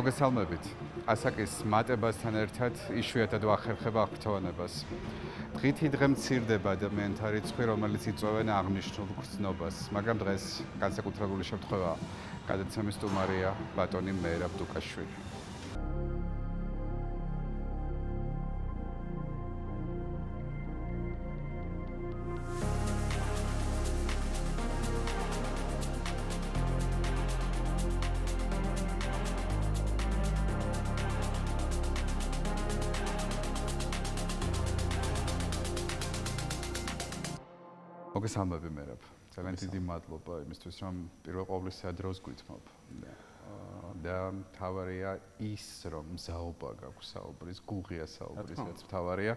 მოგესალმებით. ასაკის მატებასთან ერთად იშვიათად ვახერხება აღფრთოვანებას. დღითი დღე მცირდება ადამიანთა რიცხვი, რომელიც იწვევენ აღნიშნულ გრძნობას, მაგრამ დღეს განსაკუთრებული შემთხვევაა. გადაცემის სტუმარია ბატონი მერაბ დუკაშვილი. მოგესალმები მერაბ. ძალიან დიდი მადლობა იმისთვის, რომ პირველ ყოვლისა დროს გვითმობ. და თავარია ის, რომ მზაობა გაქვს საუბრის, გუღია საუბრის, რაც თავარია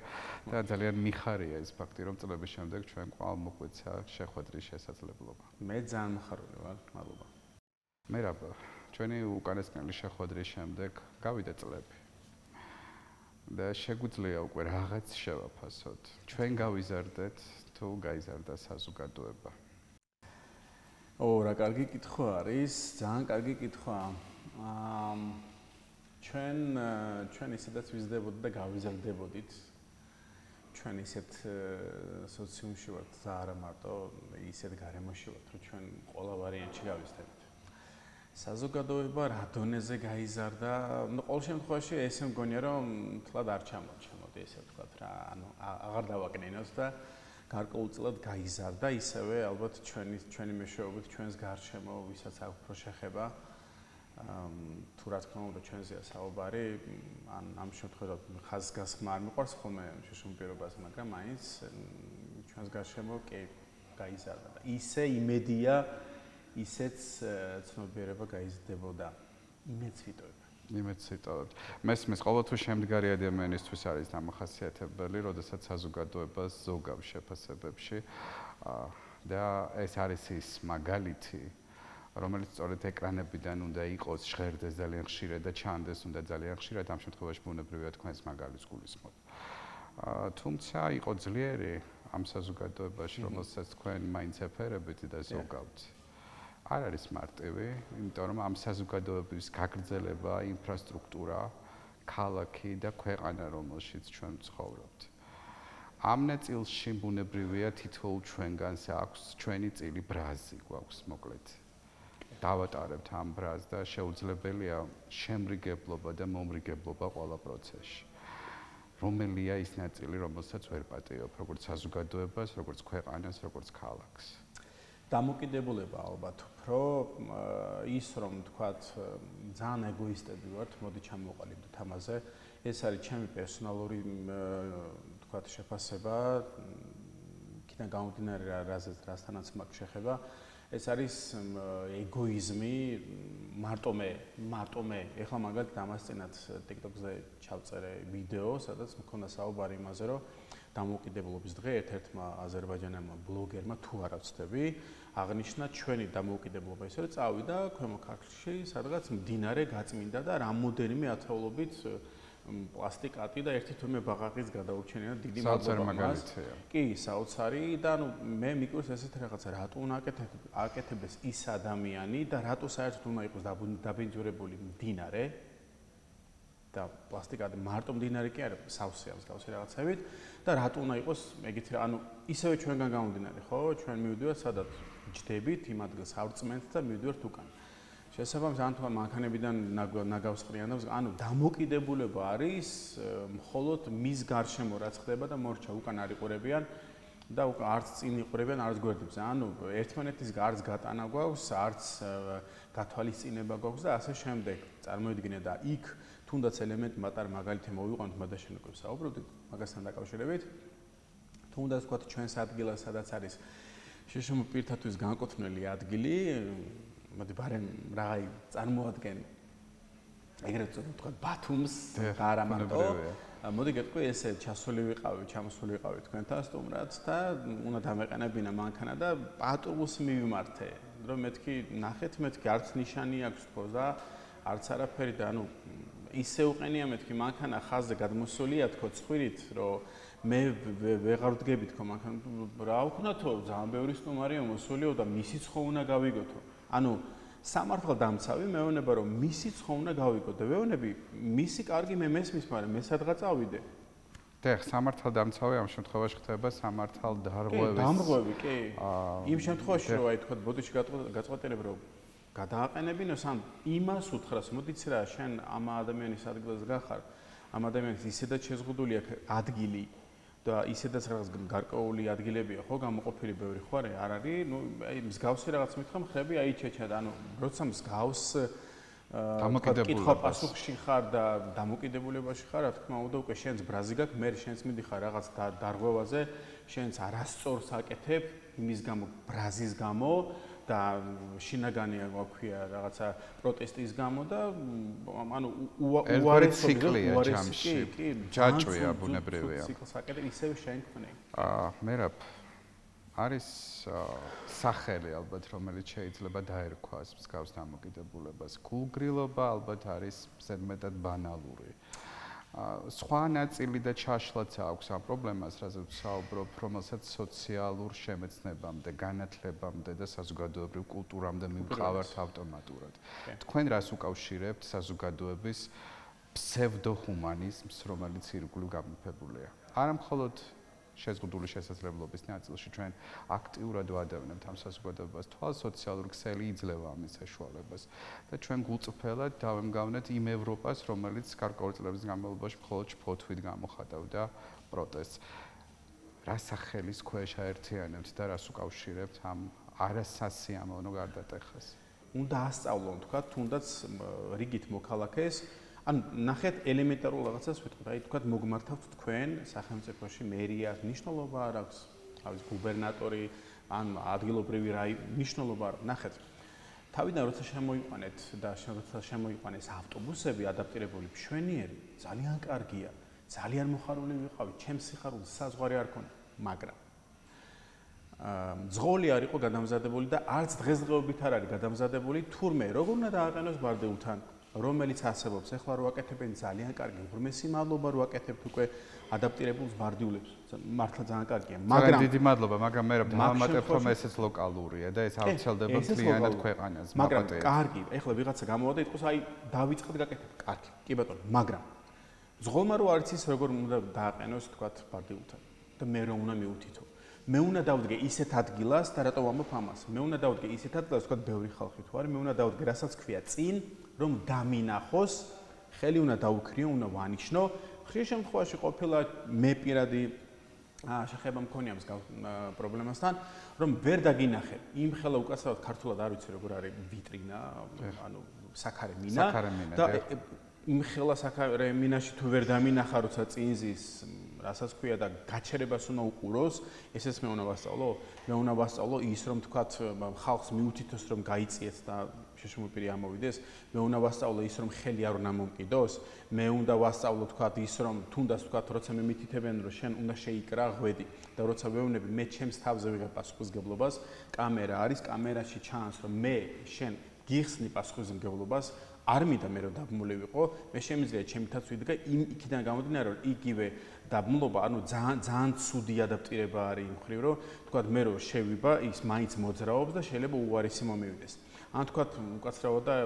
და ძალიან მიხარია ის ფაქტი, რომ წლების შემდეგ ჩვენ კვლავ მოგვეცა შეხვედრის შესაძლებლობა. მე ძალიან მხარული ვარ, მადლობა. მერაბ, ჩვენი უკანასკნელი შეხვედრის შემდეგ გავიდა წლები. და შეგვიძლია უკვე რაღაც შევაფასოთ. ჩვენ გავიზარდეთ თუ გაიზარდა საზოგადოება? რა კარგი კითხვა არის, ძალიან კარგი კითხვა. ჩვენ ისედაც ვიზრდებოდით და გავიზარდებოდით. ჩვენ ისეთ სოციუმში ვართ და არა მარტო ისეთ გარემოში ვართ, რომ ჩვენ ყველა ვარიანტში გავიზრდებით. საზოგადოება რა დონეზე გაიზარდა? ყოველ შემთხვევაში ესე მგონია, რომ თლად არ ჩამოდი ესე ვთქვათ რა, აღარ დავაკნინოთ და გარკვეულწილად გაიზარდა, ისევე ალბათ ჩვენი მეშვეობით ჩვენს გარშემო, ვისაც აქვს უფრო შეხება, თუ რა თქმა უნდა ჩვენზეა საუბარი, ამ შემთხვევაში ხაზგასხმა არ მიყვარს ხოლმე შეშუპ პირობაზე, მაგრამ მაინც ჩვენს გარშემო კი გაიზარდა და ისე იმედია, ისეც ცნობიერება გაიზრდებოდა. იმედს ვიტოვებ. იმედს ვიტოვებ. მესმის ყოველთვის შემდგარი ადამიანისთვის არის დამახასიათებელი, როდესაც საზოგადოებას ზოგავს შეფასებებში და ეს არის ის მაგალითი, რომელიც სწორედ ეკრანებიდან უნდა იყოს, ჟღერდეს ძალიან ხშირად და ჩანდეს უნდა ძალიან ხშირად, ამ შემთხვევაში ბუნებრივია თქვენს მაგალითს გულისხმობ. თუმცა იყო ძლიერი ამ საზოგადოებაში, რომელსაც თქვენ მაინც ეფერებით და ზოგავთ. არ არის მარტივი, იმიტომ რომ ამ საზოგადოების გაგრძელება, ინფრასტრუქტურა, ქალაქი და ქვეყანა, რომელშიც ჩვენ ვცხოვრობთ. ამ ნაწილში ბუნებრივია თითოეულ ჩვენგანს აქვს ჩვენი წილი ბრაზი, გვაქვს მოკლედ. დავატარებთ ამ ბრაზს და შეუძლებელია შემრიგებლობა და მომრიგებლობა ყველა პროცესში. რომელია ის ნაწილი, რომელსაც ვერ პატიობ, როგორც საზოგადოებას, როგორც ქვეყანას, როგორც ქალაქს. დამოკიდებულება ალბათ უფრო ის რომ თქვათ ძალიან ეგოისტები ვართ, მოდი ჩამოვყალიბდეთ ამაზე. ეს არის ჩემი პერსონალური თქვათ შეფასება, იქიდან გამომდინარე რასთანაც მაქვს შეხება. ეს არის ეგოიზმი, მარტო მე. ეხლა მაგალითად ამას წინათ TikTok-ზე ჩავწერე ვიდეო, სადაც მქონდა საუბარი იმაზე, რომ დამოუკიდებლობის დღე ერთ-ერთმა აზერბაიჯანელმა ბლოგერმა თუ არა ვცდები, აღნიშნა ჩვენი დამოუკიდებლობა ისე რომ წავიდა ქვემო ქართლში, სადღაც მდინარე გაწმინდა და რამოდენიმე ათეულობით პლასტიკატი და ერთი თურმე ბაღაყის გადაურჩენია დიდი მადლობა მას. კი, საოცარი და მე მიკვირს ესეთ რაღაცა, რატო უნდა აკეთებდეს ის ადამიანი და რატო საერთოდ უნდა იყოს დაბინძურებული მდინარე და პლასტიკატი მარტო მდინარე კი არა, სავსეა მსგავსი რაღაცებით და რატო უნდა იყოს ეგეთი ისევე ჩვენგან გამომდინარე, ხო? ჩვენ მივიდივართ სადაც ჯდებით, იმ ადგილს ავწმენთ და მივიდივართ უკან. შესაბამისად, ან თუ მანქანებიდან ნაგავსყრიან და დამოკიდებულება არის მხოლოდ მის გარშემო რაც ხდება და მორჩა უკან არ იყურებიან და უკან არც წინ იყურებიან, არც გვერდებზე. ერთმანეთის არც გატანა გვაქვს, არც გათვალისწინება გვაქვს და ასე შემდეგ. წარმოიდგინე და იქ თუნდაც ელემენტ მაგალითი მოვიყვანოთ, მადაშენ უკვე საუბრობდით მაგასთან დაკავშირებით. თუნდაც ვთქვათ ჩვენს ადგილას, სადაც არის შეშმო პირთათვის განკუთვნილი ადგილი, მოდი ბარემ რაღაცა წარმოადგენ ეგრეთ წოდოთ ბათუმს და არა მარტო. მოდი გეტყვი ესე ჩამოსული ვიყავი თქვენთან სტუმრად და უნდა დამეყენებინა მანქანა და პატრულს მივიმართე რომ მეთქი ნახეთ, მეთქი არც ნიშანი აქვს თქო და არც არაფერი და ანუ ისე უყენია მეთქი მანქანა ხაზზე გადმოსულია თქო ცხვირით, რომ მე ვეღარ ვდგები თქო მანქანა რა ვქნათო, ძალიან ბევრი სტუმარია მოსულიო და მისიც ხო უნდა გავიგოთო. ანუ სამართალდამცავი მეუბნება რომ მისიც ხო უნდა გავიგო და ვეუბნები მისი კარგი მე მესმის, მაგრამ მე სადღაც წავიდე. და სამართალდამცავი ამ შემთხვევაში ხდება სამართალდარღვევის. დამრღვევი, კი. იმ შემთხვევაში რომ აი თქვა ბოდიში გაწყვეტილებ რომ გადააყენებინოს ან იმას უთხრას, მოდიც რა შენ ამ ადამიანის ადგილას გახარ, ამ ადამიანის ისედაც შეზღუდული აქვს ადგილი და ისედაც რაღაც გარკვეული ადგილებია, ხო, გამოყოფილი ბევრი ხوارე არ არის, ნუ აი მსგავსი რაღაც მითხრა მხრები აი ჩეჩად, ანუ როცა მსგავს კითხვა-პასუხში ხარ და დამოკიდებულებაში ხარ, რა თქმა უნდა, უკვე შენს ბრაზი გაქვს, მე შენს მიდიხარ რაღაც დარღვევაზე, შენს არასწორს აკეთებ იმის გამო, ბრაზის გამო და შინაგანია გვაქვია რაღაცა პროტესტის გამო და ანუ უარესობია ჯამში. ჯაჭვია ბუნებრივია. ციკლს აკეთებ ისევე შენ ქმნე. მერაბ არის სახელი ალბათ რომელიც შეიძლება დაერქვას მსგავს დამოკიდებულებას. გულგრილობა ალბათ არის ზედმეტად ბანალური. სხვა ნაწილი და ჩაშლაც აქვს ამ პრობლემას, რაზეც ვსაუბრობ, რომელსაც სოციალურ შემეცნებამდე, განათლებამდე და საზოგადოებრივ კულტურამდე მივყავართ ავტომატურად. თქვენ რას უკავშირებთ საზოგადოების ფსევდოჰუმანიზმს, რომელიც ირგვლივ გამოფებულია? არა მხოლოდ შეზღუდული შესაძლებლობის ნაწილში ჩვენ აქტიურად ვადევნებთ ამ საზოგადოებას, თვალს სოციალური ქსელი იძლევა ამის საშუალებას და ჩვენ გულწრფელად დავემგავნეთ იმ ევროპას, რომელიც გარკვეული წლების განმავლობაში მხოლოდ ფოთვით გამოხატავდა პროტესტს. რა სახელის ქვეშ აერთიანებთ და რას უკავშირებთ ამ არასასიამოვნო გარდატეხას? უნდა ასწავლონ, თქვა, თუნდაც რიგით მოქალაქეს ან ნახეთ ელემენტარულ რაღაცას ვიტყვით, აი თქვა მოგმართავთ თქვენ სახელმწიფოში მერიას მნიშვნელობა არ აქვს, თავის გუბერნატორი ან ადგილობრივი მნიშვნელობა არ აქვს. ნახეთ, თავიდან როცა შემოიყვანეთ და როცა შემოიყვანეს ავტობუსები ადაპტირებული მშვენიერი, ძალიან კარგია, ძალიან მოხარული ვიყავი, ჩემს სიხარულს საზღვარი არ ქონდა, მაგრამ ძღოლი არ იყო გადამზადებული და არც დღესდღეობით არ არის გადამზადებული, თურმე როგორ უნდა დააყენოს ბარდეულთან რომელიც არსებობს, ეხლა რო აკეთებენ ძალიან კარგი, ღრმესი მადლობა რო აკეთებთ უკვე ადაპტირებულს ბარდიულებს. მართლა ძალიან კარგია, მაგრამ დიდი მადლობა, მაგრამ მე დავამატებ რომ ესეც ლოკალურია და ეს ავრცელდება მთლიანად ქვეყანაზე. მაგრამ კარგი, ეხლა ვიღაცა გამოვიდა, იტყვის აი დავიწყეთ გაკეთებ. კარგი, კი ბატონო, მაგრამ ზღოლმა რო არის ის როგორ უნდა დააყენოს თქვათ ბარდიულთან და მე რომ უნდა მივუთითო. მე უნდა დავდგე ისეთ ადგილას და რატო ვამბობ ამას? მე უნდა დავდგე ისეთ ადგილას, თქვათ ბევრი ხალხი თუ არის, მე უნდა დავდგე რასაც ქვია წინ რომ დამინახოს, ხელი უნდა დაუქრიო, უნდა ვანიშნო. ხშირ შემთხვევაში ყოფილა მე პირადი შეხება მქონია მსგავს პრობლემასთან, რომ ვერ დაგინახე. იმ ხელა უკაცრავად ქართულად არ ვიცი როგორ არის ვიტრინა, ანუ საქარე მინა და იმ ხელა საქარე მინაში თუ ვერ დამინახა, როცა წინზის რასაც ქვია და გაჩერებას უნდა უყუროს, ესეც მე უნდა ვასწავლო. მე უნდა ვასწავლო ის რომ თქვათ ხალხს მიუთითოს რომ გაიწიეთ და შეშმოპირი ამოვიდეს, მე უნდა ვასწავლო ის რომ ხელი არ უნდა მომკიდოს, მე უნდა ვასწავლო თქვათ ის რომ თუნდაც თქვათ როცა მე მითითებენ რომ შენ უნდა შეიკრა ღვედი და როცა ვეუბნები მე ჩემს თავზე ვიღებ პასუხისმგებლობას, კამერა არის, კამერაში ჩანს რომ მე შენ გიხსნი პასუხისმგებლობას, არ მინდა მე რომ დაბმული ვიყო, მე შემიძლია ჩემითაც ვიდგა იქიდან გამომდინარე რომ იგივე დაბმულობა, ანუ ძალიან ცუდი ადაპტირება არის იმ ხრივ, რომ თქვათ მე რომ შევიბა, ის მაინც მოძრაობს და შეიძლება უარესი მომივიდეს. ან თქვათ უკაცრავად და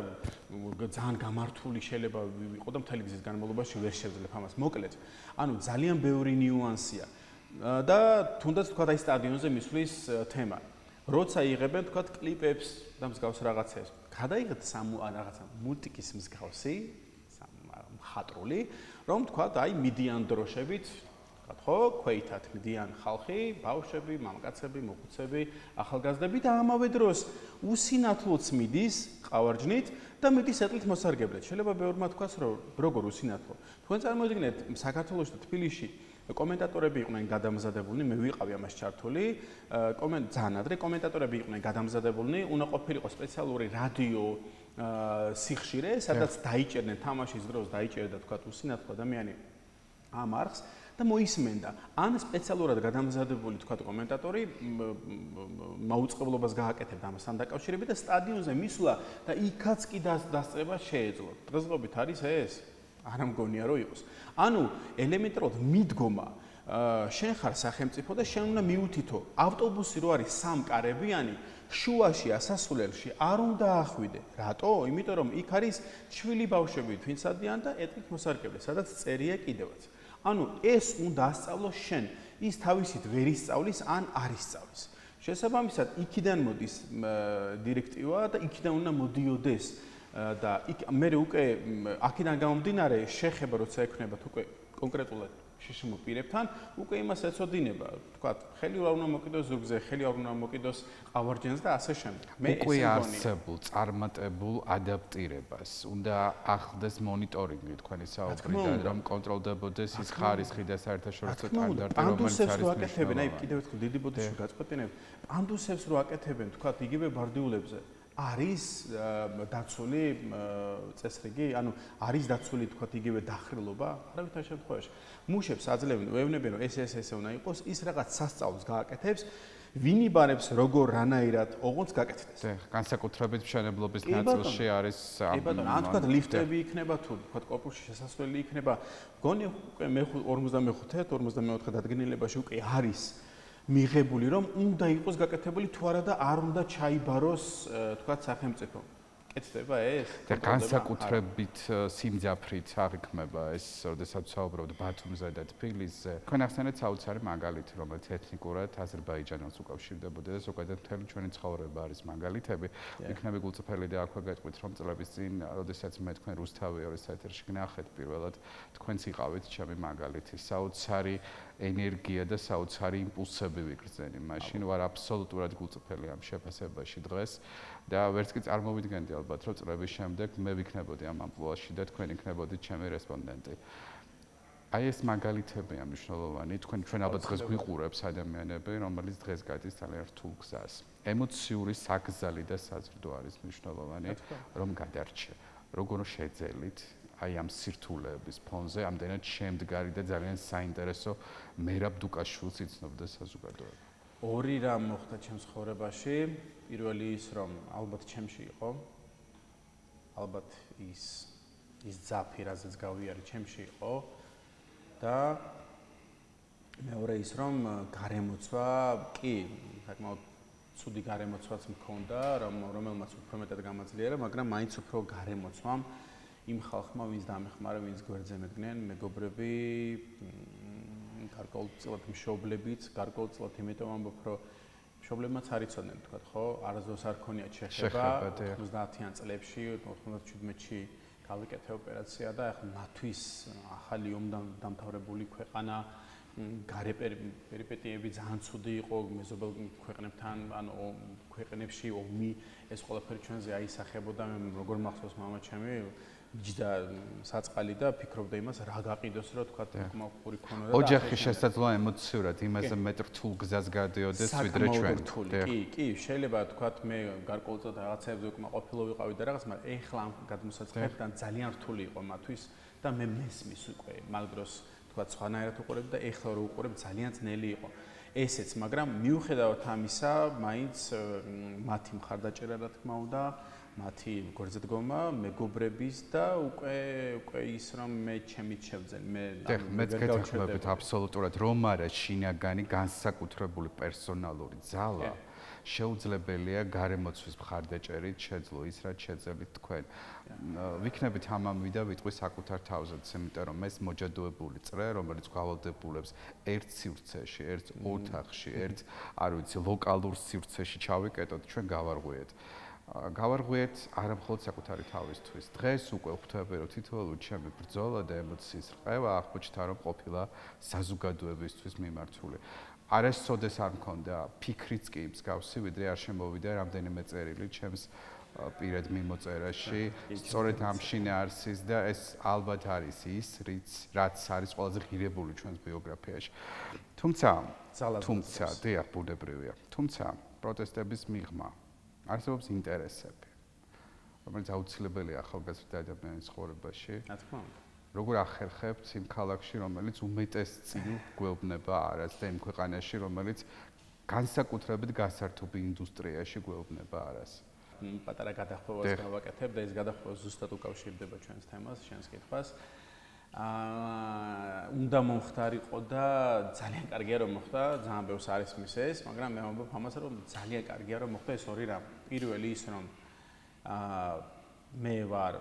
ძალიან გამართული შეიძლება ვიყო და მთელი გზის განმავლობაში ვერ შევძლებ ამას. მოკლედ, ანუ ძალიან ბევრი ნიუანსია და თუნდაც თქვათ აი სტადიონზე მისვლის თემა. როცა იღებენ თქვათ კლიპებს და მსგავს რაღაცებს, გადაიღეთ რაღაცა მულტიკის მსგავსი, მხატვრული, რომ თქვათ აი მიდიან დროშებით, თქვათ ხო, ქვეითად მიდიან ხალხი, ბავშვები, მამაკაცები, მოხუცები, ახალგაზრდები და ამავე დროს უსინათლოც მიდის ყავარჯნით და მიდის ეტლით მოსარგებლეთ. შეიძლება ბევრმა თქვას, რომ როგორ უსინათლო. თქვენ წარმოიდგინეთ საქართველოში და თბილისში კომენტატორები იყვნენ გადამზადებულნი, მე ვიყავი ამას ჩართული, ძალიან ადრე კომენტატორები იყვნენ გადამზადებულნი, უნდა ყოფილიყო სპეციალური რადიო სიხშირე, სადაც დაიჭერდნენ თამაშის დროს, დაიჭერდა თქვათ უსინათლო ადამიანი ამ არხს და მოისმენდა. ან სპეციალურად გადამზადებული თქვა კომენტატორი მაუწყებლობას გააკეთებდა ამასთან დაკავშირებით და სტადიონზე მისვლა და იქაც კი დასწრება შეეძლო. დღესდღეობით არის ეს? არ მგონია რომ იყოს. ანუ ელემენტარულად მიდგომა შენ ხარ სახელმწიფო და შენ უნდა მიუთითო ავტობუსი რო არის სამკარებიანი შუაში ასასვლელში არ უნდა ახვიდე. რატო? იმიტომ რომ იქ არის ჩვილი ბავშვები თვინც ადიან და ეტლით მოსარკებლე, სადაც წერია კიდევაც. ანუ ეს უნდა ასწავლო შენ. ის თავისით ვერ ისწავლის ან არ ისწავლის. შესაბამისად, იქიდან მოდის დირექტივა და იქიდან უნდა მოდიოდეს და მე უკვე აქედან გამომდინარე შეხება როცა ექნებათ უკვე კონკრეტულად შიშმო პირებთან უკვე იმას ეცოდინება, თქვა, ხელი არ უნდა მოკიდოს ზურგზე, ხელი არ უნდა მოკიდოს ყავარჯენს და ასე შემდეგ. მე უკვე არსებულ, წარმატებულ ადაპტირებას უნდა ახლდეს მონიტორინგი თქვენი საუბრიდან, რომ კონტროლდებოდეს ის ხარისხი და საერთაშორისო სტანდარტი, რომელიც არის აკეთებენ, აი კიდევ ერთხელ დიდი ბოდიში გაწყვეტინებ, პანდუსებს რო აკეთებენ, თქვა, იგივე ბარდიულებზე არის დაცული წესრიგი, ანუ არის დაცული თქვა იგივე დახრილობა, არავითარ შემთხვევაში. მუშებს აძლევენ, ვეუბნებიან, რომ ეს უნდა იყოს, ის რაღაც სასწაულს გააკეთებს, ვინ იბარებს როგორ რანაირად ოღონდ გაკეთდეს. განსაკუთრებით მშენებლობის ნაწილში არის ან თქვა ლიფტები იქნება თუ თქვა კორპუსში შესასვლელი იქნება. გონი უკვე 55-54 დადგენილებაში უკვე არის მიღებული რომ უნდა იყოს გაკეთებული თუ არა და არ უნდა ჩაიბაროს თქვა სახელმწიფო. კეთდება ეს? და განსაკუთრებით სიმძაფრით აღიქმება ეს, როდესაც საუბრობთ ბათუმზე და თბილისზე. თქვენ ახსენეთ საოცარი მაგალითი, რომელიც ეთნიკურად აზერბაიჯანელს უკავშირდებოდა და ზოგადად მთელი ჩვენი ცხოვრება არის მაგალითები. იქნები გულწრფელი და აქვე გეტყვით, რომ წლების წინ, როდესაც მე თქვენ რუსთავი ორის ეთერში გნახეთ პირველად, თქვენც იყავით ჩემი მაგალითი. საოცარი ენერგია და საოცარი იმპულსები ვიგრძენი. მაშინ ვარ აბსოლუტურად გულწრფელი ამ შეფასებაში დღეს და ვერც კი წარმოვიდგენდი ალბათ, რომ წლების შემდეგ მე ვიქნებოდი ამ ამპლუაში და თქვენ იქნებოდით ჩემი რესპონდენტი. აი ეს მაგალითებია მნიშვნელოვანი. ჩვენ ალბათ დღეს გვიყურებს ადამიანები, რომელიც დღეს გადის ძალიან რთულ გზას. ემოციური საგზალი და საზრდო არის მნიშვნელოვანი, რომ გადარჩე. როგორ შეძელით აი ამ სირთულეების ფონზე ამდენად შემდგარი და ძალიან საინტერესო მერაბ დუკაშვილს იცნობდა საზოგადოება. ორი რამ მოხდა ჩემს ცხოვრებაში. პირველი ის, რომ ალბათ ჩემში იყო. ალბათ ის ძაფი, რაზეც გავიარე, ჩემში იყო. და მეორე ის, რომ გარემოცვა, კი, საკმაოდ ცუდი გარემოცვაც მქონდა, რომელმაც უფრო მეტად გამაძლიერა, მაგრამ მაინც უფრო გარემოცვამ იმ ხალხმა, ვინც დამეხმარა, ვინც გვერდზე მედგნენ, მეგობრები, გარკვეულწილად მშობლებიც, გარკვეულწილად იმიტომ ამბობ, რომ მშობლებმაც არ იცოდნენ, თქვა, ხო, არასდროს არ ქონიათ შეხება 90-იან წლებში, 97-ში გავიკეთე ოპერაცია და ახლა მათთვის ახალი ომდამთავრებული ქვეყანა, გარე პერიპეტიები ძალიან ცუდი იყო მეზობელ ქვეყნებთან, ანუ ქვეყნებში ომი, ეს ყველაფერი ჩვენზე აისახებოდა, მე როგორ მახსოვს მამა ჩემი ჯდა საწყალი და ფიქრობდა იმას რა გაყიდოს რომ თქვა უკმაყოფური ქონოდა და ოჯახი შესაძლოა ემოციურად იმაზე მეტ რთულ გზას გადიოდეს ვიდრე ჩვენ. კი, შეიძლება თქვა მე გარკვეულწილად რაღაცებზე უკმაყოფილო ვიყავი და რაღაც, მაგრამ ეხლა ამ გადმოსაწყებთან ძალიან რთული იყო მათთვის და მე მესმის უკვე მაგდროს თქვა სხვანაირად უყურებ და ეხლა რო უყურებ ძალიან ძნელი იყო. ესეც, მაგრამ მიუხედავად ამისა, მაინც მათი მხარდაჭერა რა თქმა უნდა მათი გვერდზე დგომა, მეგობრების და უკვე ის რომ მე ჩემით შევძენ, მე გეთანხმებით აბსოლუტურად, რომ არა შინაგანი განსაკუთრებული პერსონალური ძალა შეუძლებელია გარემოცვის მხარდაჭერით შეძლო ის, რაც შეძლებთ თქვენ. ვიქნებით ამამი და ვიტყვი საკუთარ თავზეც, იმიტომ რომ ეს მოჯადოებული წრე, რომელიც გავალდებულებს ერთ სივრცეში, ერთ ოთახში, ერთ, არ ვიცი, ლოკალურ სივრცეში ჩავიკეტოთ, ჩვენ გავარღვიეთ. გავარღვიეთ არა მხოლოდ საკუთარი თავისთვის. დღეს უკვე ვხვდები, რომ თითოეული ჩემი ბრძოლა და ემოციის რყევა აღმოჩნდა, რომ ყოფილა საზოგადოებისთვის მიმართული. არასოდეს არ მქონდა ფიქრიც კი მსგავსი, ვიდრე არ შემოვიდა რამდენიმე წერილი ჩემს პირად მიმოწერაში, სწორედ ამ შინაარსის და ეს ალბათ არის ის, რაც არის ყველაზე ღირებული ჩვენს ბიოგრაფიაში. თუმცა, დიახ, ბუნებრივია. თუმცა, პროტესტების მიღმა არსებობს ინტერესები, რომელიც აუცილებელია ახალგაზრდა ადამიანის ცხოვრებაში. რა თქმა უნდა. როგორ ახერხებთ იმ ქალაქში, რომელიც უმეტეს წილ გვეუბნება არას და იმ ქვეყანაში, რომელიც განსაკუთრებით გასართობ ინდუსტრიაში გვეუბნება არას. პატარა გადახვევას გავაკეთებ და ეს გადახვევა ზუსტად უკავშირდება ჩვენს თემას, ჩვენს კითხვას. უნდა მომხდარიყო და ძალიან კარგია რომ მოხდა, ძალიან ბევრს არის მისეს, მაგრამ მე ვამბობ ამას რომ ძალიან კარგია რომ მოხდა ეს ორი რამ. პირველი ის რომ მე ვარ,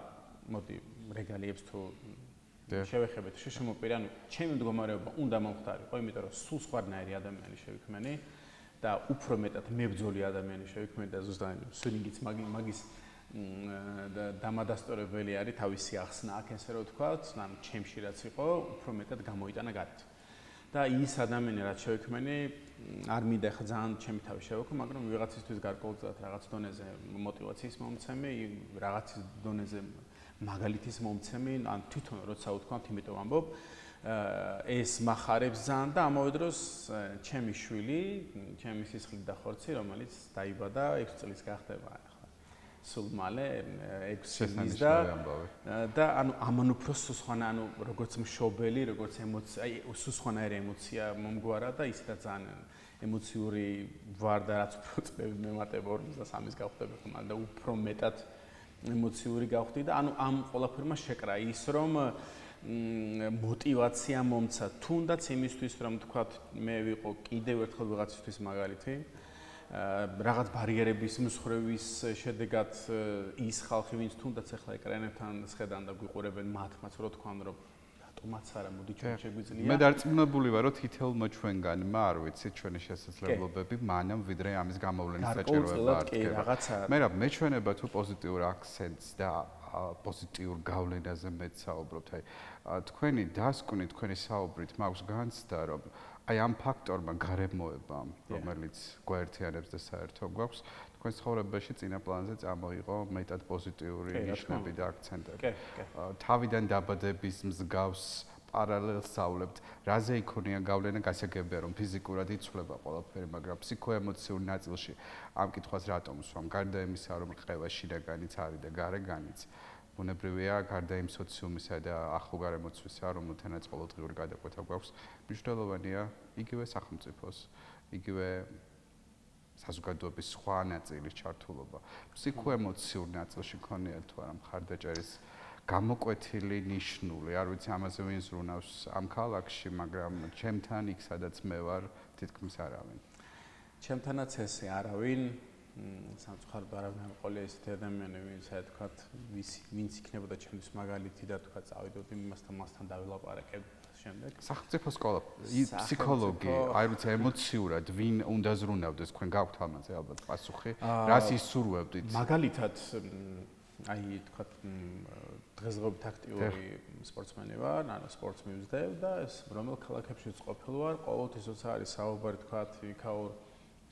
მოდი რეგალიებს თუ შევეხებეთ შეშმოპირე, ანუ ჩემი მდგომარეობა უნდა მომხდარიყო, იმიტომ რომ სულ სხვანაირი ადამიანი შევიქმენი და უფრო მეტად მებრძოლი ადამიანი შევიქმენი და ზუსტად სვინინგიც მაგის დამადასტურებელი არის თავისი ახსნა აქ ესე რომ ვთქვათ, ანუ ჩემში რაც იყო, უფრო მეტად გამოიტანა გარეთ. და ის ადამიანი რაც შევიქმენი, არ მინდა ხა ძალიან ჩემი თავი შევექმო, მაგრამ ვიღაცისთვის გარკვეულწილად რაღაც დონეზე мотиваციის მომცემი, რაღაცის დონეზე მაგალითის მომცემი, ან თვითონ როცა ვთქვათ, იმიტომ ვამბობ, ეს מחარებს ძალიან და ამავე დროს ჩემი შვილი, ჩემი სისხლით და ხორცი, რომელიც დაიბადა 6 წლის გახდება ახლა. სულ მალე 6 წლის და ანუ ამან უფრო სხვანა, ანუ როგორც მშობელი, როგორც ემოცია, აი სხვანაირი ემოცია მომგვარა და ისედაც ძალიან ემოციური ვარ და რაც უფრო წლები მემატება 43-ის გავხდები ხომ და უფრო მეტად ემოციური გავხდი და ანუ ამ ყველაფერმა შეკრა ის რომ мотиваცია მომცა თუნდაც იმისთვის რომ თქვათ მე ვიყო კიდევ ერთხელ ვიღაცისთვის მაგალითი რაღაც ბარიერების მსხვერვის შედეგად ის ხალხი ვინც თუნდაც ახლა ეკრანებთან შედან და გვიყურებენ მათმაც რო თქვან რომ რატომაც არა მოდი ჩვენ შეგვიძლია მე დარწმუნებული ვარ რომ თითოეულმა ჩვენგანმა არ ვიცით ჩვენი შესაძლებლობები მანამ ვიდრე ამის გამოვლენის საჭიროება არ მე რა მეჩვენება თუ პოზიტიურ აქცენტს და პოზიტიურ გავლენაზე მეცაუბრობთ აი თქვენი დასკვნი თქვენი საუბრით მაქვს განცდა რომ აი ამ ფაქტორმა გარემოებამ რომელიც გვაერთიანებს და საერთო გვაქვს თქვენ ცხოვრებაში წინა პლანზე წამოიღო მეტად პოზიტიური ნიშნები და აქცენტები თავიდან დაბადების მსგავს პარალელს ავლებთ რაზე იქონია გავლენა გასაგებია რომ ფიზიკურად იცვლება ყველაფერი მაგრამ ფსიქოემოციურ ნაწილში ამ კითხვას რატომ ვსვამ გარდა იმისა რომ ყევა შინაგანიც არის და გარეგანიც ბუნებრივია გარდა იმ სოციუმისა და ახლოგარემოცვისა რომელთანაც ყოველდღიური გადაკვეთა გვაქვს მნიშვნელოვანია იგივე სახელმწიფოს იგივე საზოგადოების სხვა ნაწილის ჩართულობა ფსიქოემოციურ ნაწილში ქონია თუ არა მხარდაჭერის გამოკვეთილი ნიშნული არ ვიცი ამაზე ვინ ზრუნავს ამ ქალაქში მაგრამ ჩემთან იქ სადაც მე ვარ თითქმის არავინ ჩემთანაც ესე არავინ სამწუხაროდ არავინ არ ყოლია ესეთი ადამიანი ვინც აი თქვათ ვინც იქნებოდა ჩემთვის მაგალითი და თქვათ წავიდოდი იმასთან მასთან დავილაპარაკებ შემდეგ სახელმწიფო სკოლა ფსიქოლოგი აი ვიცი ემოციურად ვინ უნდა ზრუნავდეს თქვენ გაქვთ ამაზე ალბათ პასუხი რას ისურვებდით მაგალითად აი თქვათ დღესდღეობით აქტიური სპორტსმენი ვარ, ანუ სპორტს მივზდებ და ეს რომელ ქალაქებშიც ყოფილ ვარ, ყოველთვის როცა არის საუბარი თქვათ იქაურ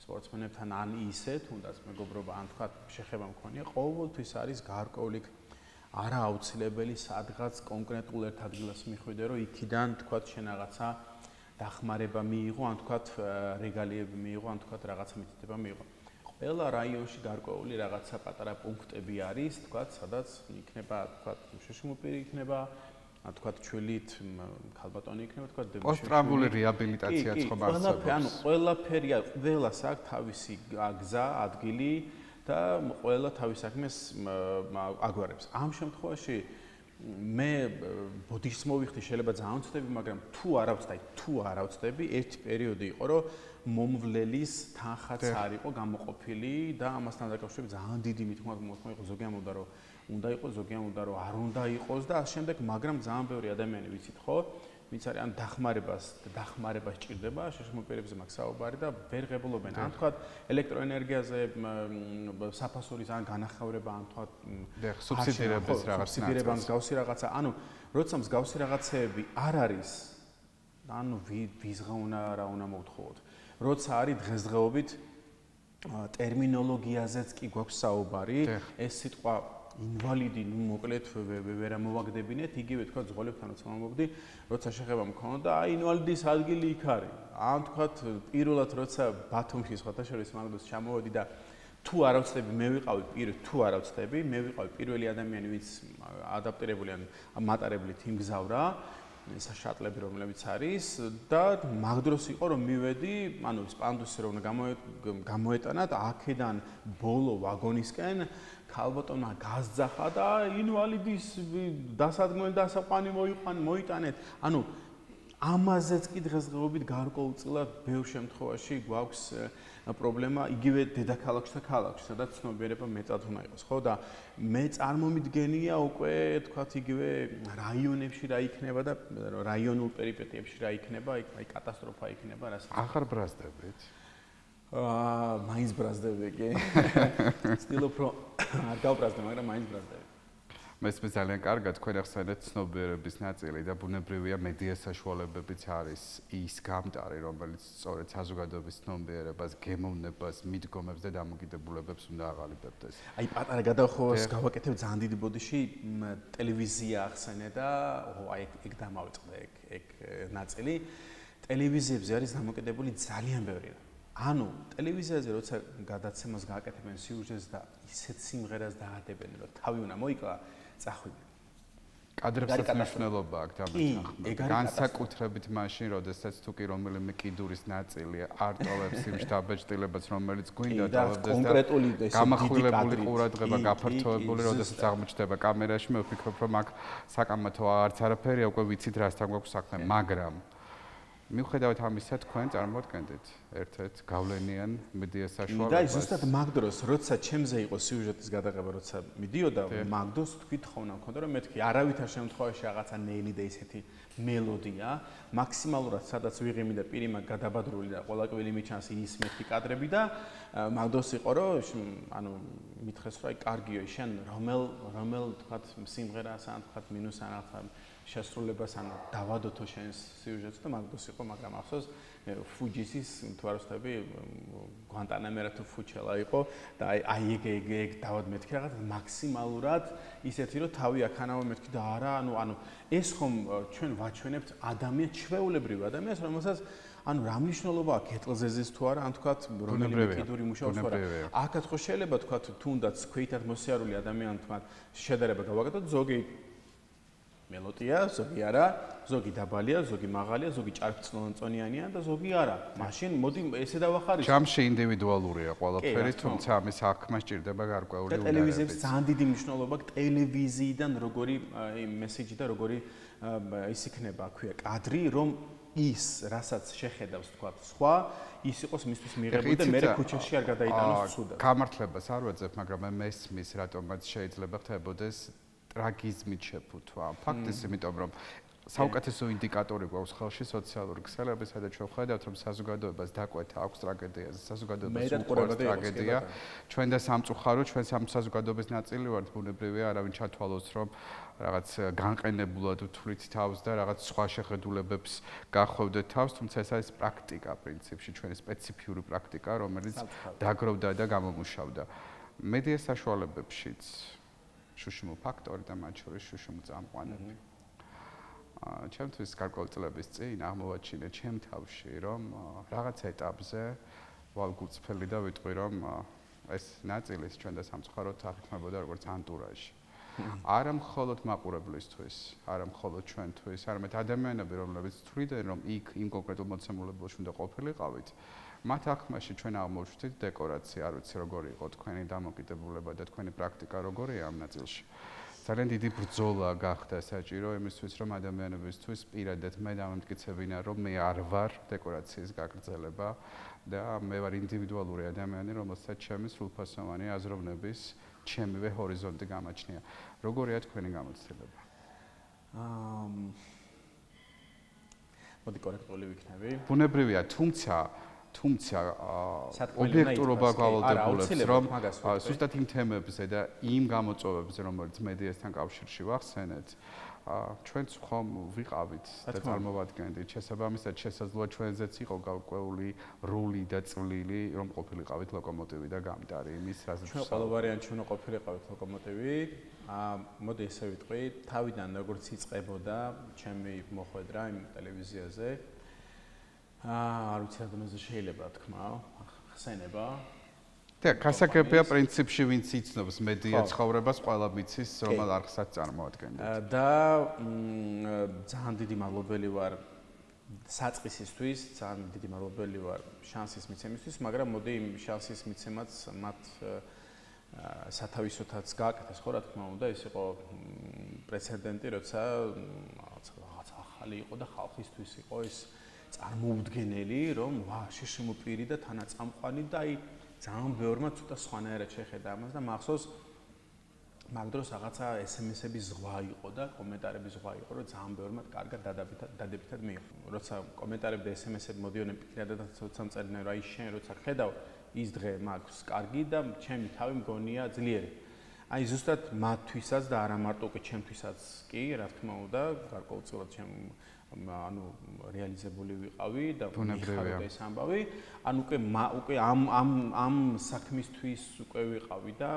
სპორტსმენებთან ან ისე, თუნდაც მეგობრობა ან თქვათ შეხება მქონია, ყოველთვის არის გარკვეული არააუცილებელი სადღაც კონკრეტულ ერთ ადგილას მიხვიდე, რომ იქიდან თქვათ შენ რაღაცა დახმარება მიიღო, ან თქვათ რეგალიები მიიღო, ან თქვათ რაღაცა მითითება მიიღო. ყველა რაიონში გარკვეული რაღაცა პატარა პუნქტები არის, თქვათ, სადაც იქნება, თქვათ, შეშმოპირი იქნება, თქვათ, ჩვილით ქალბატონი იქნება, თქვათ, პოსტტრაუმული რეაბილიტაციაც ხომ არსებობს. ანუ ყველაფერია, ყველას აქვს თავისი გზა, ადგილი და ყველა თავის საქმეს აგვარებს. ამ შემთხვევაში მე ბოდიშს მოვიხდი, შეიძლება ძალიან ვწდები, მაგრამ თუ არ ავწდები, ერთი პერიოდი იყო, რომ მომვლელის თანხაც არ იყო გამოყოფილი და ამასთან დაკავშირებით ძალიან დიდი მithmoმა იყო ზოგიამ უნდა რომ უნდა იყოს ზოგიამ უნდა რომ არ უნდა იყოს და ამ შემდეგ მაგრამ ძალიან ბევრი ადამიანი ვიცით ხო ვინც არის ან დახმარება სჭირდება შეშმოპირებზე მაგ საუბარი და ვერ ღებულობენ ან თქვა ელექტროენერგიაზე საფასურის ან განახავრება ან თქვა სუბსიდირების რაღაცა მსგავსი რაღაცა ანუ როცა მსგავსი რაღაცეები არ არის ანუ ვიზღა რა უნდა მოვთხოვოთ როცა არის დღესდღეობით ტერმინოლოგიაზეც კი გვაქვს საუბარი ეს სიტყვა ინვალიდი ნუ მოკლედ ვერ ამოვაგდებინეთ იგივე თქვა ზღოლებთან როცა მომობდი როცა შეხება მქონოდა აი ინვალიდის ადგილი იქ არის ან თქვა პირველად როცა ბათუმში სხვათა შორის მაგდოს ჩამოვედი და თუ არ ავწდები, მე ვიყავი პირველი ადამიანი, ვინც ადაპტირებული ან მატარებლით იმგზავრა, საშატლები რომლებიც არის და მაგდროს იყო რომ მივედი, ანუ ის პანდუსი რომ გამოეტანათ აქედან ბოლო ვაგონისკენ ქალბატონმა გასძახა და ინვალიდის დასადგმელი დასაყვანი მოიტანეთ. ანუ ამაზეც კი დღესდღეობით გარკვეულწილად ბევრ შემთხვევაში გვაქვს პრობლემა იგივე დედაქალაქში და ქალაქში, სადაც ცნობიერება მეტად უნდა იყოს, ხო? და მე წარმომიდგენია უკვე თქვათ იგივე რაიონებში რა იქნება და რაიონულ პერიპეტიებში რა იქნება, აი კატასტროფა იქნება, რასაც აღარ ბრაზდებით. მაინც ბრაზდები კი. ვცდილობ რომ არ გავბრაზდე, მაგრამ მაინც ბრაზდები. მესმის ძალიან კარგად თქვენ ახსენეთ ცნობიერების ნაწილი და ბუნებრივია მედია საშუალებებიც არის ის გამტარი, რომელიც სწორედ საზოგადოების ცნობიერებას, გემოვნებას, მიდგომებს და დამოკიდებულებებს უნდა აღალიბებდეს. აი პატარა გადახოვას გავაკეთებ ძალიან დიდი ბოდიში ტელევიზია ახსენე და აი ეგ დამავიწყდა ეგ ნაწილი. ტელევიზიებზე არის დამოკიდებული ძალიან ბევრი. ანუ ტელევიზიაზე როცა გადაცემას გააკეთებენ სიუჟეტს და ისეთ სიმღერას დაადებენ, რომ თავი უნდა მოიკლა წახვიდნენ. კადრებსაც მნიშვნელობა აქვს დამეთანხმებით. განსაკუთრებით მაშინ, როდესაც თუ კი რომელიმე კიდურის ნაწილი არ ტოვებს იმ შთაბეჭდილებას, რომელიც გვინდა ტოვებდეს და გამახვილებული ყურადღება გაფართოებული, როდესაც აღმოჩნდება კამერაში, მე ვფიქრობ, რომ აქ საკამათო არც არაფერია, უკვე ვიცით რასთან გვაქვს საქმე, მაგრამ მიუხედავად ამისა, თქვენ წარმოადგენთ ერთ-ერთ გავლენიან მედია საშუალებას. და ზუსტად მაგდროს, როცა ჩემზე იყო სიუჟეტის გადაღება, როცა მიდიოდა, მაგდროს თვითხოვნა მქონდა, რომ მეთქი არავითარ შემთხვევაში რაღაცა ნეილი და ისეთი მელოდია, მაქსიმალურად სადაც ვიღიმი და პირი მაგ გადაბადრული და ყველა კვილი მიჩანს ის მეთქი კადრები და მაგდროს იყო, რომ ანუ მითხეს, რომ აი კარგიო, შენ რომელ თქვათ სიმღერას ან თქვათ მინუს ან ახლა შესრულებას ან დავადოთო შენს სიუჟეტს და მაგდროს იყო, მაგრამ ახსოვს ფუჯისის თუ არ ვსწრები გვანტანამერა თუ ფუჩელა იყო და აი ეგ დავად მეთქი რაღაც მაქსიმალურად ისეთი რომ თავი აქანავე მეთქი და არა ანუ ეს ხომ ჩვენ ვაჩვენებთ ადამიანს ჩვეულებრივ ადამიანს რომელსაც ანუ რა მნიშვნელობა აქვს კეთილზეზის თუ არა ან თქვათ რომელიმე კიდური მუშაობს თუ არა აქაც ხო შეიძლება თქვათ თუნდაც ქვეითად მოსიარული ადამიანი თქვათ შედარება გავაკეთოთ ზოგი მელოდია, ზოგი არა, ზოგი დაბალია, ზოგი მაღალია, ზოგი ჭარბწონიანია და ზოგი არა. მაშინ მოდი ესე დავახარისხო. ჯამში ინდივიდუალურია ყველაფერი, თუმცა ამის საქმე სჭირდება გარკვეული უნარები. ტელევიზიებს ძალიან დიდი მნიშვნელობა აქვს ტელევიზიიდან როგორი მესეჯი და როგორი ის იქნება, ქვია, კადრი, რომ ის, რასაც შეხედავს თქვა სხვა, ის იყოს მისთვის მიღებული და მე ქუჩაში არ გადაიტანოს ცუდად. გამართლებას არ ვეძებ, მაგრამ მე მესმის რატომაც შეიძლება ხდებოდეს ტრაგიზმით შეფუთვა. ფაქტის, იმიტომ რომ საუკეთესო ინდიკატორი გვაქვს ხელში სოციალური ქსელები, სადაც ჩვენ ვხედავთ, რომ საზოგადოებას დაკვეთა აქვს ტრაგედიაზე, საზოგადოებას უყვარს ტრაგედია. ჩვენ და სამწუხარო, ჩვენ საზოგადოების ნაწილი ვართ, ბუნებრივია, არავინ ჩათვალოს, რომ რაღაც განყენებულად უთვლით თავს და რაღაც სხვა შეხედულებებს გახვევდეთ თავს, თუმცა ეს არის პრაქტიკა პრინციპში, ჩვენი სპეციფიური პრაქტიკა, რომელიც დაგროვდა და გამომუშავდა. მედია საშუალებებშიც შუშუმო ფაქტორი და მათ შორის შუშუმო წამყვანები. ჩემთვის გარკვეული წლების წინ აღმოვაჩინე ჩემ თავში, რომ რაღაც ეტაპზე ვალგურწფელი და ვიტყვი, რომ ეს ნაწილი ჩვენ და სამწუხაროდ აღიქმებოდა როგორც ანტურაჟი. არა მხოლოდ მაყურებლისთვის, არა მხოლოდ ჩვენთვის, არამედ ადამიანები, რომლებიც თვლიდნენ, რომ იქ იმ კონკრეტულ მოცემულებაში უნდა ყოფილიყავით. მათ აღქმაში ჩვენ აღმოვჩნდით დეკორაცია, არ ვიცი როგორი იყო თქვენი დამოკიდებულება და თქვენი პრაქტიკა როგორია ამ ნაწილში. ძალიან დიდი ბრძოლა გახდა საჭირო იმისთვის, რომ ადამიანებისთვის პირადად მე დამამტკიცებინა, რომ მე არ ვარ დეკორაციის გაგრძელება და მე ვარ ინდივიდუალური ადამიანი, რომელსაც ჩემი სრულფასოვანი აზროვნების ჩემივე ჰორიზონტი გამაჩნია. როგორია თქვენი გამოცდილება? მოდი კორექტული ვიქნები. ბუნებრივია, თუმცა ობიექტურობა გვალდებულებს, რომ ზუსტად იმ თემებზე და იმ გამოწვევებზე, რომელიც მედიასთან კავშირში ვახსენეთ, ჩვენც ხომ ვიყავით და წარმოვადგენდით შესაბამისად შესაძლოა ჩვენზეც იყო გარკვეული როლი და წვლილი, რომ ყოფილიყავით ლოკომოტივი და გამტარი იმის, რასაც ჩვენ ყველა ვარიანტში უნდა ყოფილიყავით ლოკომოტივი. მოდი ესე ვიტყვი, თავიდან როგორც იწყებოდა ჩემი მოხვედრა იმ ტელევიზიაზე არ ვიცი რადგანზე შეიძლება თქმა ხსენება გასაგებია პრინციპში ვინც იცნობს მედია ცხოვრებას, ყველა მიცის რომელ არხსაც წარმოადგენთ. და ძალიან დიდი მადლობელი ვარ საწყისისთვის, ძალიან დიდი მადლობელი ვარ შანსის მიცემისთვის, მაგრამ მოდი იმ შანსის მიცემაც მათ სათავისოთაც გააკეთეს, ხო რა თქმა უნდა, ეს იყო პრეცედენტი, როცა რაღაც ახალი იყო და ხალხისთვის იყო ეს წარმოუდგენელი, რომ ვა, შეშმო პირი და თანაწამყვანი და აი ძალიან ბევრმა ცოტა სხვანაირად შეხედა ამას და მახსოვს მაგ დროს რაღაცა SMS-ების ზღვა იყო და კომენტარების ზღვა იყო, რომ ძალიან ბევრმა კარგად დადებითად მიიღო. როცა კომენტარები და SMS-ები მოდიოდნენ პირადად როცა მწერდნენ, რომ აი შენ როცა ხედავ ის დღე მაქვს კარგი და ჩემი თავი მგონია ძლიერი. აი ზუსტად მათთვისაც და არა მარტო უკვე ჩემთვისაც კი, რა თქმა უნდა, გარკვეულწილად ანუ რეალიზებული ვიყავი და მიხარდა ეს ამბავი. ან უკვე ამ საქმისთვის უკვე ვიყავი და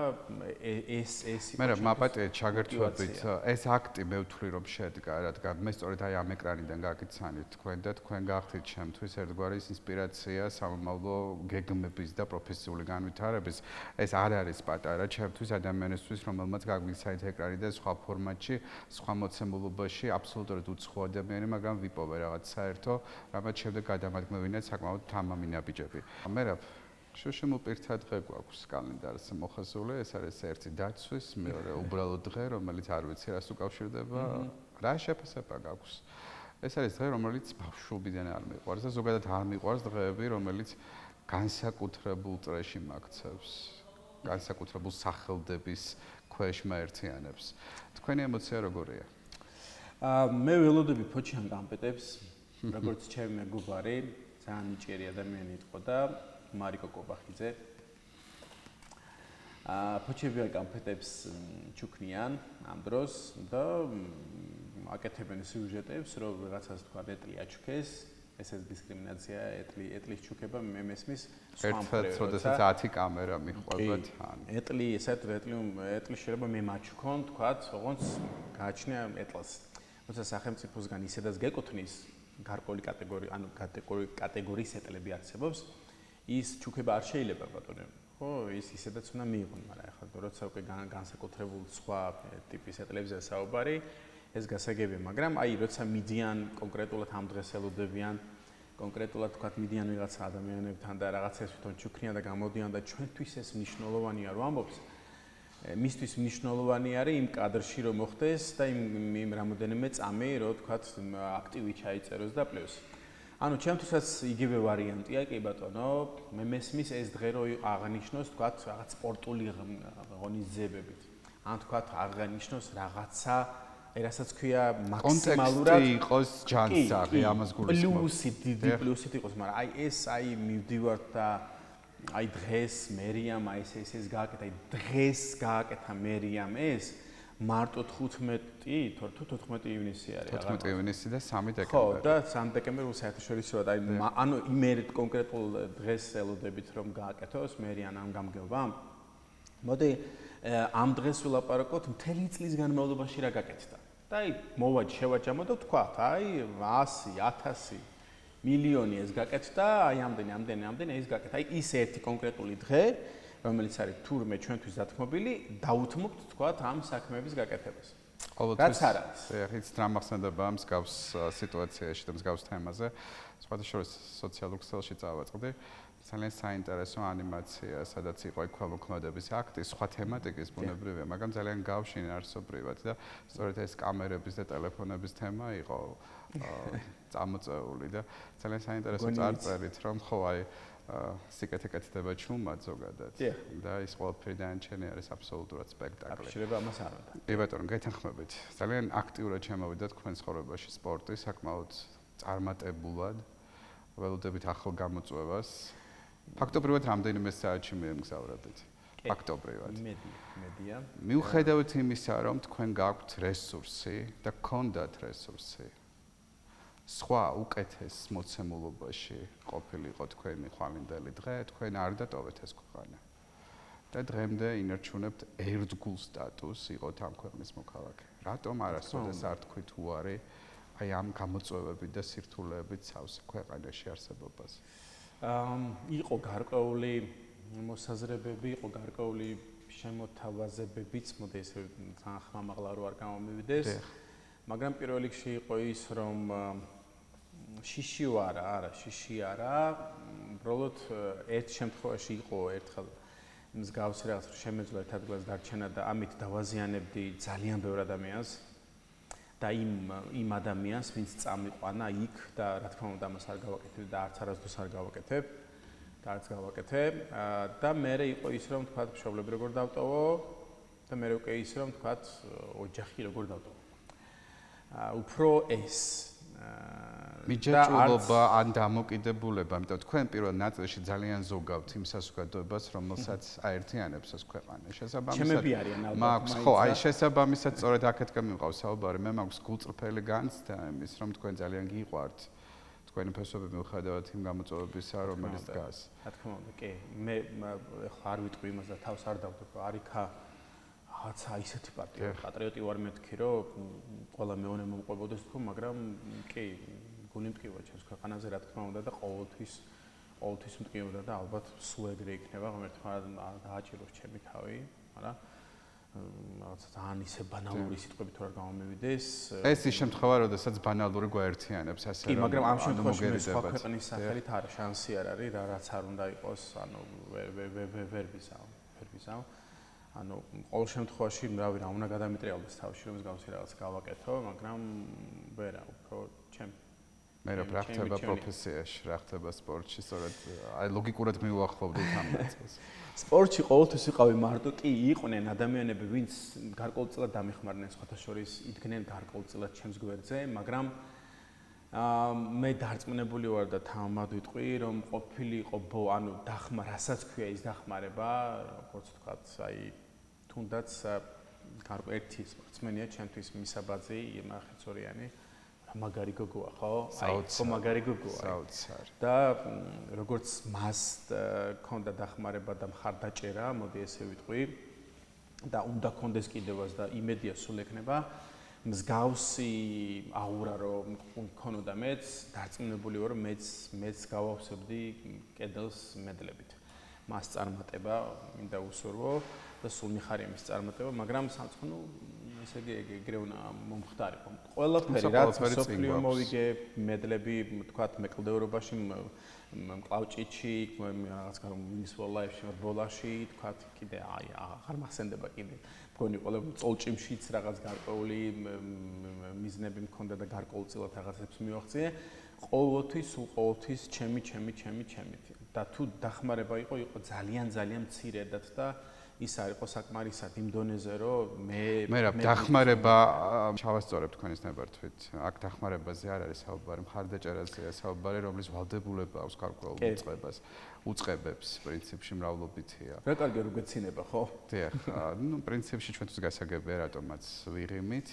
ეს მე მაპატიეთ ჩაგერთვებით ეს აქტი მე ვთვლი რომ შედგა, რადგან მე სწორედ აი ამ ეკრანიდან გაგიცანით თქვენ და თქვენ გახდით ჩემთვის ერთგვარი ინსპირაცია სამომავლო გეგმების და პროფესიული განვითარების. ეს არ არის პატარა ჩემთვის ადამიანისთვის, რომელმაც გაგვიცანით ეკრანიდან სხვა ფორმატში, სხვა მოცემულობაში აბსოლუტურად უცხო ადამიანი, მაგრამ ვიპოვე რაღაც საერთო, რამაც შემდეგ გადამადგმევინეთ საკმაოდ თამამინა ბიჭები. მე შუშემო პირთა დღე გვაქვს კალენდარზე მოხაზული, ეს არის ერთი დაცვის, მეორე უბრალო დღე, რომელიც არ ვიცი რას უკავშირდება, რა შეფასება გაქვს. ეს არის დღე, რომელიც ბავშვობიდან არ მიყვარს და ზოგადად არ მიყვარს დღეები, რომელიც განსაკუთრებულ წრეში მაქცევს, განსაკუთრებულ სახელდების ქვეშ მაერთიანებს. თქვენი ემოცია როგორია? მე ველოდები ფოჩიან გამპეტებს, როგორც ჩემი მეგობარი, ძალიან ნიჭიერი ადამიანი იყო და მარიკო კობახიძე. ფოჩებიან გამპეტებს ჩუქნიან ამ დროს და აკეთებენ სიუჟეტებს, რომ რაღაცას თქვა ეტლი აჩუქეს, ესეც დისკრიმინაცია, ეტლის ჩუქება მე მესმის ერთად როდესაც 10 კამერა მიყვება თან. ეტლი შეიძლება მე მაჩუქონ, თქვა, ოღონდ გააჩნია ეტლს. როცა სახელმწიფოსგან ისედაც გეკუთვნის გარკვეული კატეგორია, ანუ კატეგორიის ეტლები არსებობს, ის ჩუქება არ შეიძლება ბატონო. ხო, ის ისედაც უნდა მიიღონ, მაგრამ ახლა როცა უკვე განსაკუთრებულ სხვა ტიპის ეტლებზე საუბარი, ეს გასაგებია, მაგრამ აი როცა მიდიან კონკრეტულად ამ დღეს ელოდებიან, კონკრეტულად თქვა მიდიან ვიღაცა ადამიანებთან და რაღაცას თვითონ ჩუქნიან და გამოდიან და ჩვენთვის ეს მნიშვნელოვანია რომ ამბობს. მისთვის მნიშვნელოვანი არის იმ კადრში რომ მოხდეს და იმ რამოდენიმე წამი რომ თქვა აქტივი ჩაიწეროს და პლუს. ანუ ჩემთვისაც იგივე ვარიანტია, კი ბატონო, მე მესმის ეს დღე რო აღნიშნოს თქვა რაღაც სპორტული ღონისძიებებით. ან თქვა აღნიშნოს რაღაცა რასაც ქვია მაქსიმალურად იყოს ჯანსაღი ამას გულისხმობ. პლუსი დიდი პლუსით იყოს, მაგრამ აი ეს აი მივდივართ და აი დღეს მერიამ ეს გააკეთა, აი დღეს გააკეთა მერიამ ეს მარტო 15 თუ 14 ივნისი არის აღარ 14 ივნისი და 3 დეკემბერი. ხო, და 3 დეკემბერი საერთაშორისოა, აი ანუ იმერით კონკრეტულ დღეს ელოდებით რომ გააკეთოს მერიან ამ გამგეობამ. მოდი ამ დღეს ვილაპარაკოთ მთელი წლის განმავლობაში რა გაკეთდა. და აი შევაჯამო და ვთქვათ, აი 100, 1000 მილიონი ეს გაკეთდა, აი ამდენი ეს გაკეთდა. აი ის ერთი კონკრეტული დღე, რომელიც არის თურმე ჩვენთვის დათმობილი, დაუთმობთ თქვათ ამ საქმეების გაკეთებას. რაც არ არის. ეხიც თამახსენდება ამ მსგავს სიტუაციაში და მსგავს თემაზე, სხვადასხვა სოციალურ ქსელში წავაწყდი. ძალიან საინტერესო ანიმაცია, სადაც იყო ქველმოქმედების აქტი, სხვა თემატიკის ბუნებრივია, მაგრამ ძალიან გავშინე არსობრივად და სწორედ ეს კამერების და ტელეფონების თემა იყო წამოწეული და ძალიან საინტერესო წარწერით, რომ ხო აი სიკეთე კეთდება ჩუმად ზოგადად და ის ყველაფერი დაანჩენი არის აბსოლუტურად სპექტაკლი. აბსოლუტურად ამას არ უნდა. კი ბატონო, გეთანხმებით. ძალიან აქტიურად შემოვიდა თქვენ ცხოვრებაში სპორტი, საკმაოდ წარმატებულად. ველოდებით ახალ გამოწვევას. ფაქტობრივად რამდენიმე საათში მიემგზავრებით. ფაქტობრივად. მედია. მიუხედავად იმისა, რომ თქვენ გაქვთ რესურსი და გქონდათ რესურსი, სხვა უკეთეს მოცემულობაში ყოფილიყო თქვენი ხვალინდელი დღე, თქვენ არ დატოვეთ ეს ქვეყანა. და დღემდე ინარჩუნებთ ერთგულ სტატუსს, იყოთ ამ ქვეყნის მოქალაქე. რატომ არასოდეს არ თქვით უარი აი ამ გამოწვევებით და სირთულეებით სავსე ქვეყანაში არსებობას? იყო გარკვეული მოსაზრებები იყო გარკვეული შემოთავაზებებიც, მოდი ესე ძალიან ხმამაღლა რო არ გამომივიდეს. მაგრამ პირველ რიგში იყო ის, რომ შიში არა, შიში არა. უბრალოდ ერთ შემთხვევაში იყო ერთხელ მსგავსი რაღაც შემეძლო ერთ ადგილას დარჩენა და ამით დავაზიანებდი ძალიან ბევრ ადამიანს და იმ ადამიანს, ვინც წამიყვანა იქ და რა თქმა უნდა ამას არ გავაკეთებ და არც არასდროს არ გავაკეთებ. და არც გავაკეთე და მე იყო ის რომ თქვა მშობლები როგორ დავტოვო და მე უკვე ის რომ თქვა ოჯახი როგორ დავტოვო. უფრო ეს მიჯაჭვულობა ან დამოკიდებულება, იმიტომ თქვენ პირველ ნაწილში ძალიან ზოგავთ იმ საზოგადოებას, რომელსაც აერთიანებს ეს ქვეყანა. შესაბამისად მაქვს ხო, აი შესაბამისად სწორედ აქეთკენ მივყავს საუბარი, მე მაქვს გულწრფელი განცდა იმის, რომ თქვენ ძალიან გიყვართ თქვენი ფესვები მიუხედავად იმ გამოწვევებისა, რომელიც დგას. რა თქმა უნდა, კი. მე ხო არ ვიტყვი იმას და თავს არ დავდებ, რომ არიქა რაღაცა ისეთი პატრიოტი ვარ მეთქი, რომ ყველა მეონე მომყვებოდეს თქო, მაგრამ კი, გული მტკივა ჩემს ქვეყანაზე, რა თქმა უნდა და ყოველთვის მტკიოდა და ალბათ სულ ეგრე იქნება, ღმერთმა დააჭიროს ჩემი თავი, მაგრამ რაღაცა ძალიან ისე ბანალური სიტყვები თუ არ გამომივიდეს. ეს ის შემთხვევა, როდესაც ბანალური გვაერთიანებს, ასე რომ. კი, მაგრამ ამ შემთხვევაში მე სხვა ქვეყნის სახელით არა შანსი არ არის, რაც არ უნდა იყოს, ანუ ვერ ვიზავ. ანუ ყოველ შემთხვევაში, რავი, რა უნდა გადამეტრიალდეს თავში, რომ მსგავსი რაღაც გავაკეთო, მაგრამ ვერა, უფრო ჩემ მე რა ხდება პროფესიაში, რა ხდება სპორტში, სწორედ აი ლოგიკურად მიუახლოვდით ამ ნაწილს. სპორტში ყოველთვის ვიყავი მარტო, კი, იყვნენ ადამიანები, ვინც გარკვეულწილად დამეხმარნენ, სხვათა შორის იდგნენ გარკვეულწილად ჩემს გვერდზე, მაგრამ მე დარწმუნებული ვარ და თამამად ვიტყვი, რომ ყოფილიყო ანუ რასაც ქვია ის დახმარება, როგორც ვთქვათ, აი თუნდაც ერთი სპორტსმენია ჩემთვის მისაბაძი, იმახეცორიანი, მაგარი გოგოა, ხო? ხო, მაგარი გოგოა. საოცარი. და როგორც მას ქონდა დახმარება და მხარდაჭერა, მოდი ესე ვიტყვი, და უნდა კონდეს კიდევაც და იმედია სულ ექნება. მსგავსი აურა რომ მქონოდა მეც, დარწმუნებული ვარ რომ მეც გავავსებდი კედელს მედლებით. მას წარმატება მინდა უსურვო და სულ მიხარია მის წარმატება, მაგრამ სამწუხაროდ ესე ეგრე უნდა მომხდარიყო. ყველაფერი რაც სოფლიო მოვიგე მედლები, თქვათ მეკლდეურობაში, მკლავჭიდში, რაღაც მინის ლაივში, ბოლაში, თქვათ კიდე აი აღარ მახსენდება კიდე. მგონი ყველა წოლჭიმშიც რაღაც გარკვეული მიზნები მქონდა და გარკვეულწილად რაღაცებს მივახციე. ყოველთვის ჩემი და თუ დახმარება იყო ძალიან მცირედად და ის არ იყო საკმარისად იმ დონეზე, რომ მე რა დახმარება ჩავასწორებ თქვენის ნებართვით. აქ დახმარებაზე არ არის საუბარი, მხარდაჭერაზეა საუბარი, რომლის ვალდებულება აქვს გარკვეულ უწყებებს, პრინციპში მრავლობითია. რა კარგი რო გეცინება, ხო? დიახ, პრინციპში ჩვენთვის გასაგებია, რატომაც ვიღიმით.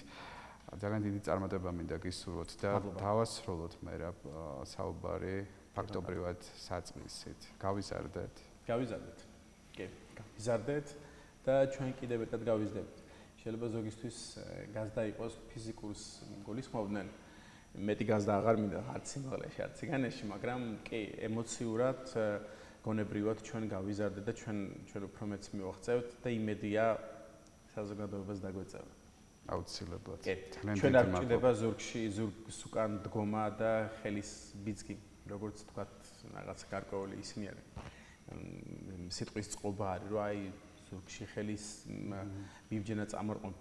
ძალიან დიდი წარმატება მინდა გისურვოთ და დავასრულოთ მე რა საუბარი ფაქტობრივად საწყისით. გავიზარდეთ. კი, გავიზარდეთ და ჩვენ კიდევ ერთად გავიზრდებით. შეიძლება ზოგისთვის გაზდა იყოს ფიზიკურს გულისხმობდნენ. მეტი გაზდა აღარ მინდა არც სიმაღლეში, არც სიგანეში, მაგრამ კი, ემოციურად, გონებრივად ჩვენ გავიზარდეთ და ჩვენ უფრო მეც მივაღწევთ და იმედია საზოგადოებას დაგვეწევა. აუცილებლად. ჩვენ არ გვჭირდება ზურგს უკან დგომა და ხელის ბიძგი, როგორც თქვათ, რაღაც გარკვეული ისინი არის. სიტყვის წყობა არის, რომ აი ზურგში ხელის მიბჯენა წამორყმ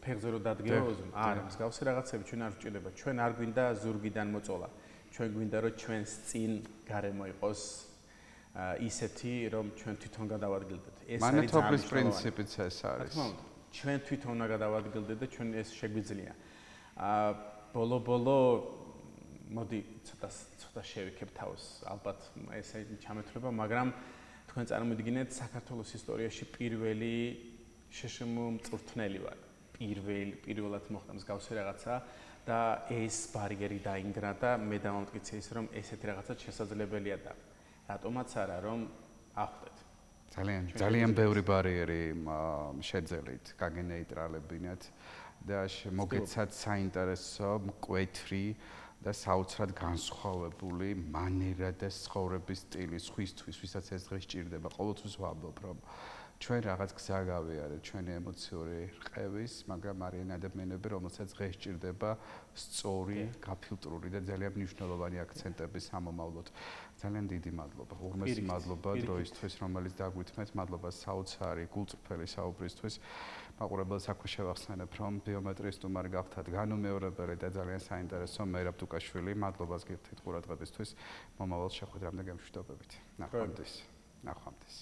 ფეხზე რო დადგეო, არა, მსგავსი რაღაცები ჩვენ არ გვჭირდება. ჩვენ არ გვინდა ზურგიდან მოწოლა. ჩვენ გვინდა რომ ჩვენს წინ გარემო იყოს ისეთი, რომ ჩვენ თვითონ გადავადგილდეთ. ეს არის მანეთობის პრინციპიც ეს არის. ჩვენ თვითონ უნდა გადავადგილდეთ და ჩვენ ეს შეგვიძლია. ბოლო მოდი ცოტა შევიქებ თავს, ალბათ ესე ჩამეთვლება, მაგრამ თქვენ წარმოვიდგინეთ საქართველოს ისტორიაში პირველი შეშმ მწვრთნელი ვარ. პირველად მოხდა მსგავსი რაღაცა და ეს ბარიერი დაინგრა და მე დავამტკიცე ის რომ ესეთი რაღაცა შესაძლებელია და რატომაც არა რომ ახვდეთ. ძალიან ბევრი ბარიერი შეძელით, გაგენეიტრალებინათ და მოგეცათ საინტერესო, მკვეთრი და საოცრად განსხვავებული მანერა და ცხოვრების სტილი სხვისთვის, ვისაც ეს დღე სჭირდება. ყოველთვის ვამბობ, რომ ჩვენ რაღაც გზა გავიარეთ ჩვენი ემოციური რყევის, მაგრამ არიან ადამიანები, რომელსაც დღე სჭირდება სწორი, გაფილტრული და ძალიან მნიშვნელოვანი აქცენტების სამომავლოდ. ძალიან დიდი მადლობა. უღრმესი მადლობა დროისთვის, რომელიც დაგვითმეთ. მადლობა საოცარი გულწრფელი საუბრისთვის. მაყურებელს აქვე შევახსენებ, რომ ბიომეტრიის სტუმარი გახდათ განუმეორებელი და ძალიან საინტერესო მერაბ დუკაშვილი. მადლობას გიხდით ყურადღებისთვის. მომავალ შეხვედრამდე გემშვიდობებით. ნახვამდის.